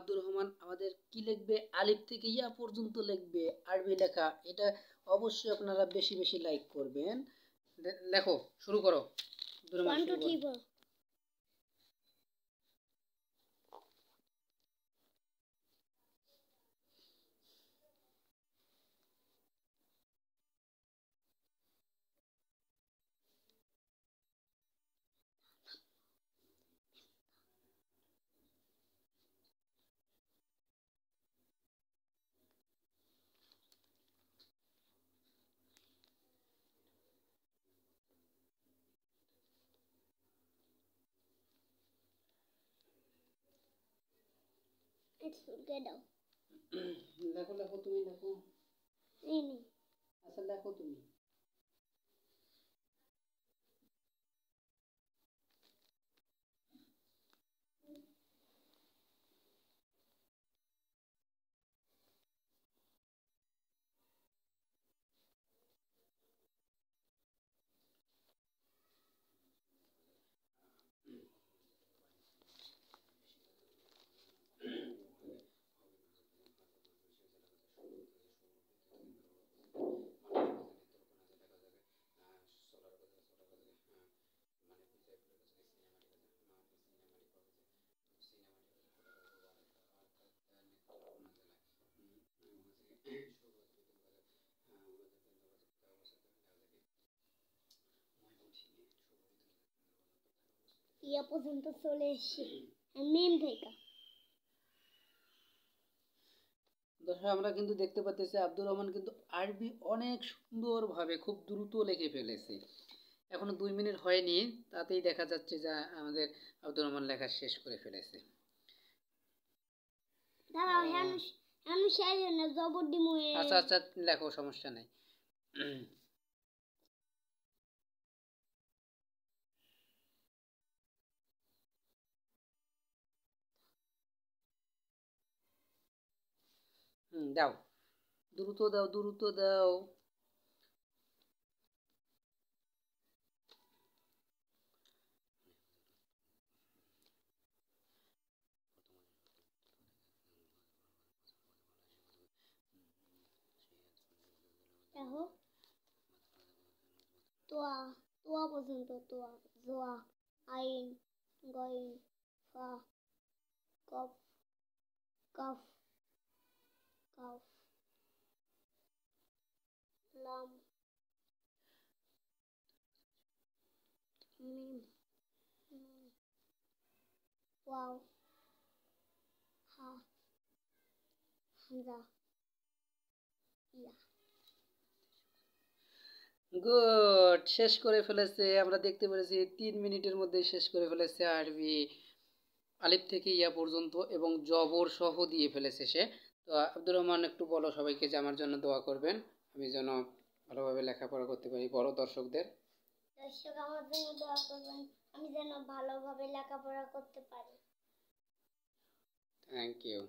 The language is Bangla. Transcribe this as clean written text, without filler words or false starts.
আব্দুর রহমান আমাদের কি লিখবে, আলিফ থেকে ইয়া পর্যন্ত লিখবে আরবি লেখা। এটা অবশ্যই আপনারা বেশি বেশি লাইক করবেন। লেখো, শুরু করো আব্দুর রহমান, শুরু করো। লেখো লেখো, তুমি লেখো। আচ্ছা লেখো তুমি। ইয়া পর্যন্ত চলে এসেছি মিম থেকে। দর্শক আমরা কিন্তু দেখতে পাচ্ছি আব্দুর রহমান কিন্তু আরবি অনেক সুন্দরভাবে খুব দ্রুত লিখে ফেলেছে। এখনো 2 মিনিট হয়নি, তাতেই দেখা যাচ্ছে যে আমাদের আব্দুর রহমান লেখা শেষ করে ফেলেছে। আচ্ছা আচ্ছা লেখো, সমস্যা নাই। দাও, দ্রুত দাও, দ্রুত দাও। দেখো তোয়া, তোয়া পর্যন্ত, তোয়া, জোয়া, আইন, গইন, ফা, কফ, কফ, কফ, লাম, মিম, ওয়াও, হা, হামজা, ইয়া। গুড, শেষ করে ফেলেছে। আমরা দেখতে পেরেছি 3 মিনিটের মধ্যে শেষ করে ফেলেছে আরবি আলিফ থেকে ইয়া পর্যন্ত এবং জবর সহ দিয়ে ফেলেছে সে। তো আব্দুর রহমান একটু বলো সবাইকে যে আমার জন্য দোয়া করবেন, আমি যেন ভালোভাবে লেখাপড়া করতে পারি। বড় দর্শকদের। দর্শক আমার জন্য দোয়া করবেন, আমি যেন ভালোভাবে লেখাপড়া করতে পারি। Thank you.